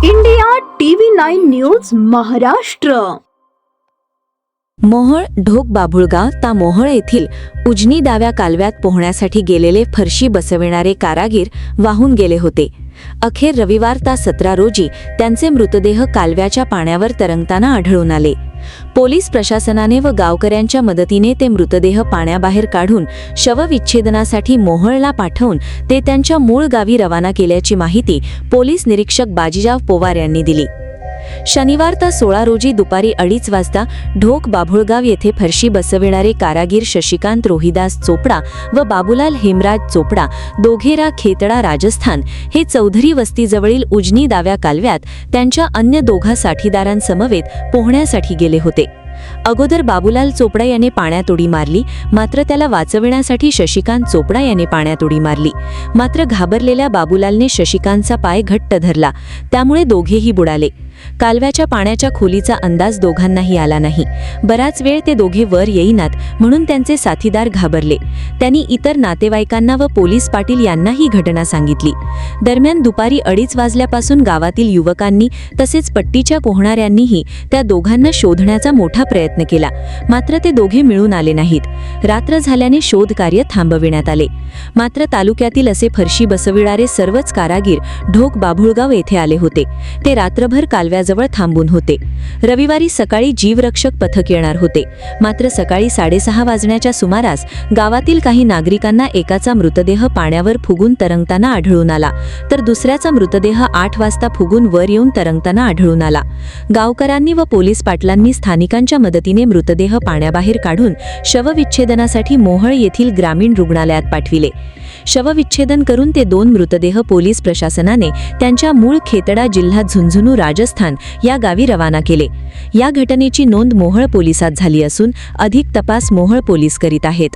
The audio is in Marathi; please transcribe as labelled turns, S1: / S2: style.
S1: India TV 9 news Maharashtra.
S2: Mohol Dhok Babhulgaon ता मोहोळ येथील उजनी दाव्या कालव्यात पोहण्यासाठी गेलेले फरशी बसविणारे कारागीर वाहून गेले होते। अखेर रविवार ता 17 रोजी त्यांचे मृतदेह कालव्याच्या पाण्यावर तरंगताना आढळून आले। पोलीस प्रशासनाने व गावकऱ्यांच्या मदतीने ते मृतदेह पाण्याबाहेर काढून शवविच्छेदनासाठी मोहोळला पाठवून ते त्यांच्या मूळ गावी रवाना केल्याची माहिती पोलीस निरीक्षक बाजीराव पोवार यांनी दिली। शनिवार ता 16 रोजी दुपारी 2:30 वाजता ढोक बाभुळगाव येथे फरशी बसविणारे कारागीर शशिकांत रोहिदास चोपडा व बाबूलाल हेमराज चोपडा दोघेरा खेतडा राजस्थान हे चौधरी वस्तीजवळील उजनी दाव्या कालव्यात त्यांच्या अन्य दोघा साथीदारांसमवेत पोहण्यासाठी गेले होते। अगोदर बाबूलाल चोपडा याने पाण्यात उडी मारली, मात्र त्याला वाचविण्यासाठी शशिकांत चोपडा याने पाण्यात उडी मारली। मात्र घाबरलेल्या बाबूलालने शशिकांतचा पाय घट्ट धरला, त्यामुळे दोघेही बुडाले। कालव्याच्या पाण्याच्या खोलीचा अंदाज दोघांनाही आला नाही। बराच वेळ ते दोघे वर येईनात म्हणून त्यांचे साथीदार घाबरले। त्यांनी इतर नातेवाईकांना व पोलीस पाटील यांना ही घटना सांगितली। दरम्यान दुपारी 2:30 वाजल्यापासून गावातील युवकांनी तसेच पट्टीच्या पोहणाऱ्यांनीही त्या दोघांना शोधण्याचा मोठा प्रयत्न केला, मात्र ते दोघे मिळून आले नाहीत। रात्र झाल्याने शोध कार्य थांबविण्यात आले। मात्र तालुक्यातील असे फरशी बसविणारे सर्वच कारागीर ढोक बाभुळगाव येथे आले होते। ते रात्रभर कालव्याजवळ थांबून होते। रविवारी सकाळी जीवरक्षक पथक येणार होते, मात्र सकाळी 6:30 वाजण्याच्या सुमारास गावातील काही नागरिकांना एकाचा मृतदेह पाण्यावर फुगून तरंगताना आढळून आला, तर दुसऱ्याचा मृतदेह 8 वाजता फुगून वर येऊन तरंगताना आढळून आला। गावकऱ्यांनी व पोलीस पाटलांनी स्थानिकांच्या मदतीने मृतदेह पाण्याबाहेर काढून शवविच्छेदनासाठी मोहोळ येथील ग्रामीण रुग्णालयात पाठविले। शवविच्छेदन करून ते 2 मृतदेह पोलीस प्रशासनाने त्यांच्या मूळ खेतडा जिल्हा झुंझुनू राजस्थान या गावी रवाना केले। या घटनेची नोंद मोहोळ पोलिसात झाली असून अधिक तपास मोहोळ पोलीस करीत आहेत।